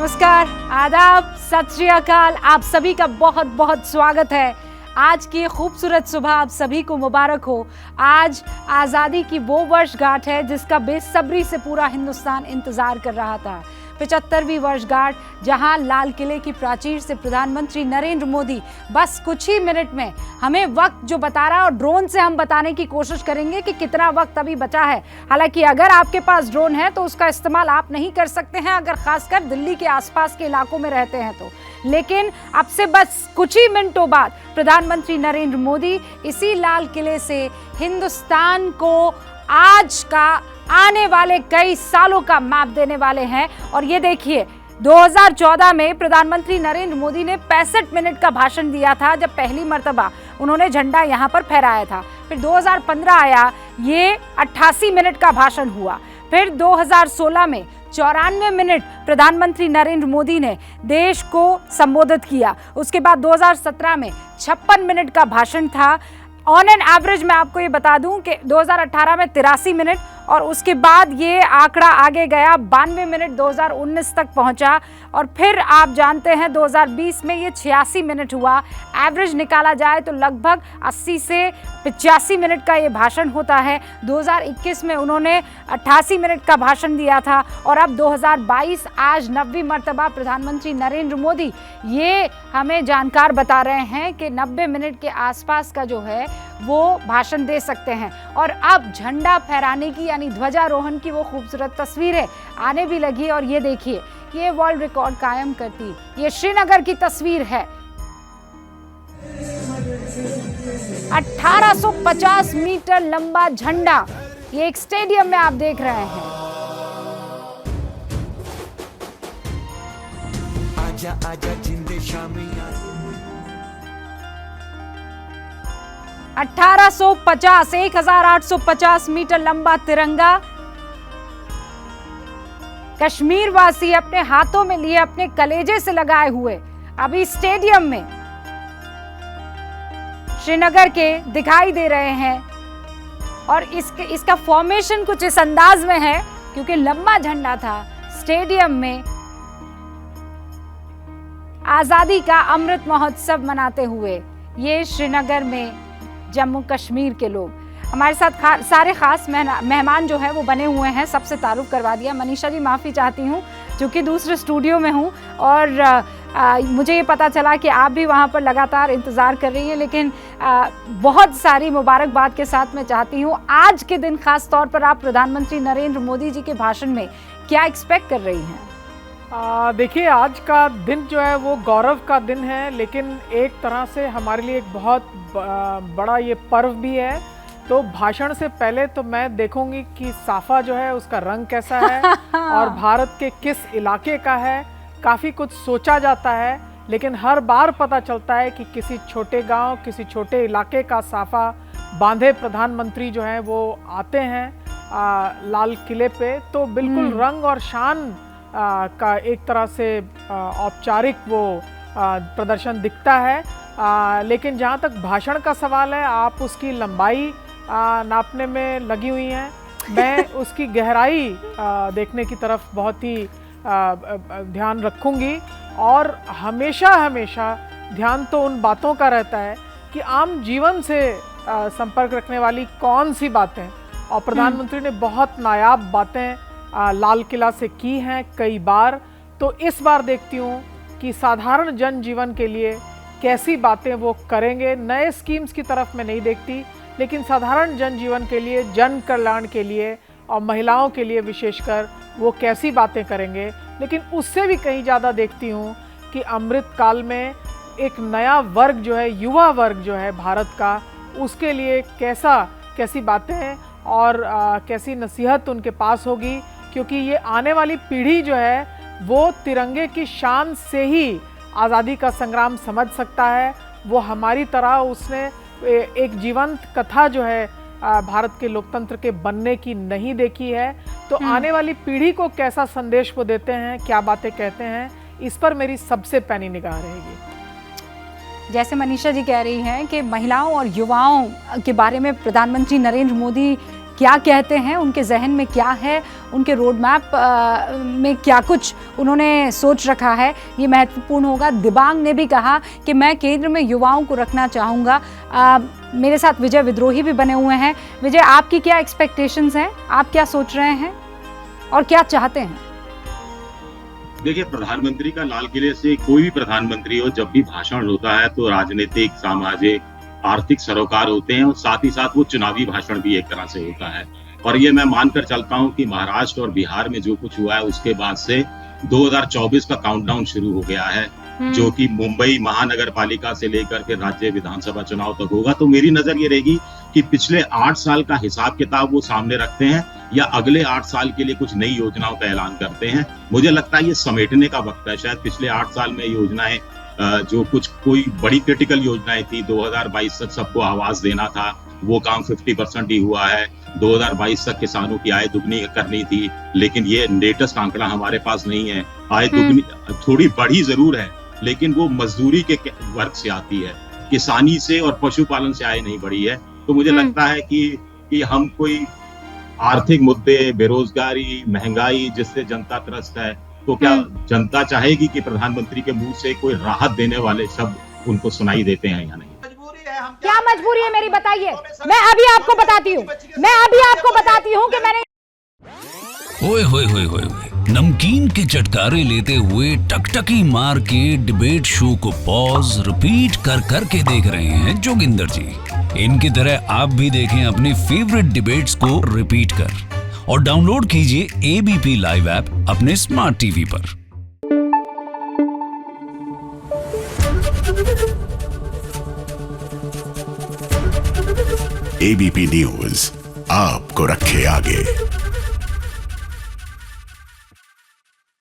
नमस्कार, आदाब, सत श्री अकाल। आप सभी का बहुत बहुत स्वागत है। आज की खूबसूरत सुबह आप सभी को मुबारक हो। आज आज़ादी की वो वर्षगांठ है जिसका बेसब्री से पूरा हिंदुस्तान इंतज़ार कर रहा था। 75वीं वर्षगांठ, जहां लाल किले की प्राचीर से प्रधानमंत्री नरेंद्र मोदी बस कुछ ही मिनट में हमें वक्त जो बता रहा है, और ड्रोन से हम बताने की कोशिश करेंगे कि कितना वक्त अभी बचा है। हालांकि अगर आपके पास ड्रोन है तो उसका इस्तेमाल आप नहीं कर सकते हैं, अगर खासकर दिल्ली के आसपास के इलाकों में रहते हैं तो। लेकिन अब से बस कुछ ही मिनटों बाद प्रधानमंत्री नरेंद्र मोदी इसी लाल किले से हिंदुस्तान को आज का आने वाले कई सालों का मैप देने वाले हैं। और ये देखिए, 2014 में प्रधानमंत्री नरेंद्र मोदी ने 65 मिनट का भाषण दिया था, जब पहली मर्तबा उन्होंने झंडा यहाँ पर फहराया था। फिर 2015 आया, ये 88 मिनट का भाषण हुआ। फिर 2016 में 94 मिनट प्रधानमंत्री नरेंद्र मोदी ने देश को संबोधित किया। उसके बाद 2017 में 56 मिनट का भाषण था। ऑन एन एवरेज मैं आपको ये बता दूं कि 2018 में 83 मिनट, और उसके बाद ये आंकड़ा आगे गया, 92 मिनट 2019 तक पहुंचा, और फिर आप जानते हैं 2020 में ये 86 मिनट हुआ। एवरेज निकाला जाए तो लगभग 80 से 85 मिनट का ये भाषण होता है। 2021 में उन्होंने 88 मिनट का भाषण दिया था, और अब 2022 आज 90वीं मर्तबा प्रधानमंत्री नरेंद्र मोदी ये हमें जानकार बता रहे हैं कि 90 मिनट के आसपास का जो है वो भाषण दे सकते हैं। और अब झंडा फहराने की यानी ध्वजारोहण की वो खूबसूरत तस्वीरें आने भी लगी। और ये देखिए, ये वर्ल्ड रिकॉर्ड कायम करती ये श्रीनगर की तस्वीर है। 1850 मीटर लंबा झंडा, ये एक स्टेडियम में आप देख रहे हैं। आजा आजा जिंदे शामी 1850 मीटर लंबा तिरंगा कश्मीर वासी अपने हाथों में लिए, अपने कलेजे से लगाए हुए अभी स्टेडियम में श्रीनगर के दिखाई दे रहे हैं। और इसका फॉर्मेशन कुछ इस अंदाज में है, क्योंकि लंबा झंडा था। स्टेडियम में आजादी का अमृत महोत्सव मनाते हुए ये श्रीनगर में जम्मू कश्मीर के लोग हमारे साथ सारे खास मेहमान जो है वो बने हुए हैं। सबसे तारुफ करवा दिया। मनीषा जी, माफ़ी चाहती हूँ क्योंकि दूसरे स्टूडियो में हूँ, और मुझे ये पता चला कि आप भी वहाँ पर लगातार इंतज़ार कर रही हैं। लेकिन बहुत सारी मुबारकबाद के साथ मैं चाहती हूँ, आज के दिन ख़ास तौर पर आप प्रधानमंत्री नरेंद्र मोदी जी के भाषण में क्या एक्सपेक्ट कर रही हैं? देखिए, आज का दिन जो है वो गौरव का दिन है, लेकिन एक तरह से हमारे लिए एक बहुत बड़ा ये पर्व भी है। तो भाषण से पहले तो मैं देखूंगी कि साफा जो है उसका रंग कैसा है और भारत के किस इलाके का है। काफ़ी कुछ सोचा जाता है, लेकिन हर बार पता चलता है कि किसी छोटे गांव, किसी छोटे इलाके का साफा बांधे प्रधानमंत्री जो है वो आते हैं लाल किले पे। तो बिल्कुल रंग और शान का एक तरह से औपचारिक वो प्रदर्शन दिखता है। लेकिन जहाँ तक भाषण का सवाल है, आप उसकी लंबाई नापने में लगी हुई हैं। मैं उसकी गहराई देखने की तरफ बहुत ही ध्यान रखूँगी, और हमेशा हमेशा ध्यान तो उन बातों का रहता है कि आम जीवन से संपर्क रखने वाली कौन सी बातें। और प्रधानमंत्री ने बहुत नायाब बातें लाल किला से की हैं कई बार। तो इस बार देखती हूँ कि साधारण जनजीवन के लिए कैसी बातें वो करेंगे। नए स्कीम्स की तरफ मैं नहीं देखती, लेकिन साधारण जनजीवन के लिए, जन कल्याण के लिए और महिलाओं के लिए विशेषकर वो कैसी बातें करेंगे। लेकिन उससे भी कहीं ज़्यादा देखती हूँ कि अमृत काल में एक नया वर्ग जो है, युवा वर्ग जो है भारत का, उसके लिए कैसी बातें और कैसी नसीहत उनके पास होगी। क्योंकि ये आने वाली पीढ़ी जो है वो तिरंगे की शान से ही आज़ादी का संग्राम समझ सकता है। वो हमारी तरह उसने एक जीवंत कथा जो है भारत के लोकतंत्र के बनने की नहीं देखी है। तो आने वाली पीढ़ी को कैसा संदेश वो देते हैं, क्या बातें कहते हैं, इस पर मेरी सबसे पैनी निगाह रहेगी। जैसे मनीषा जी कह रही हैं कि महिलाओं और युवाओं के बारे में प्रधानमंत्री नरेंद्र मोदी क्या कहते हैं, उनके जहन में क्या है, उनके रोड मैप में क्या कुछ उन्होंने सोच रखा है, ये महत्वपूर्ण होगा। दिबांग ने भी कहा कि मैं केंद्र में युवाओं को रखना चाहूँगा। मेरे साथ विजय विद्रोही भी बने हुए हैं। विजय, आपकी क्या एक्सपेक्टेशंस हैं, आप क्या सोच रहे हैं और क्या चाहते हैं? देखिए, प्रधानमंत्री का लाल किले से कोई भी प्रधानमंत्री हो, जब भी भाषण होता है तो राजनीतिक, सामाजिक, आर्थिक सरोकार होते हैं और साथ ही साथ वो चुनावी भाषण भी एक तरह से होता है। और ये मैं मानकर चलता हूं कि महाराष्ट्र और बिहार में जो कुछ हुआ है उसके बाद से 2024 का काउंटडाउन शुरू हो गया है, जो कि मुंबई महानगर पालिका से लेकर के राज्य विधानसभा चुनाव तक होगा। तो मेरी नजर ये रहेगी कि पिछले 8 साल का हिसाब किताब वो सामने रखते हैं या अगले 8 साल के लिए कुछ नई योजनाओं का ऐलान करते हैं। मुझे लगता है ये समेटने का वक्त है। शायद पिछले 8 साल में योजनाएं जो कुछ कोई बड़ी क्रिटिकल योजनाएं थी, 2022 तक सबको आवास देना था, वो काम 50% ही हुआ है। 2022 तक किसानों की आय दुगनी करनी थी, लेकिन ये लेटेस्ट आंकड़ा हमारे पास नहीं है। आय दुगनी थोड़ी बढ़ी जरूर है, लेकिन वो मजदूरी के वर्ग से आती है, किसानी से और पशुपालन से आय नहीं बढ़ी है। तो मुझे लगता है कि हम कोई आर्थिक मुद्दे, बेरोजगारी, महंगाई जिससे जनता त्रस्त है, तो क्या जनता चाहेगी कि प्रधानमंत्री के मुंह से कोई राहत देने वाले शब्द उनको सुनाई देते हैं या नहीं? क्या मजबूरी है मेरी, बताइए। मैं अभी आपको बताती हूँ कि मैंने ओए होए होए होए, नमकीन के चटकारे लेते हुए टकटकी मार के डिबेट शो को पॉज रिपीट कर करके देख रहे हैं जोगिंदर जी। इनकी तरह आप भी देखें अपने फेवरेट डिबेट्स को रिपीट कर और डाउनलोड कीजिए एबीपी लाइव ऐप अपने स्मार्ट टीवी पर। एबीपी न्यूज आपको रखे आगे।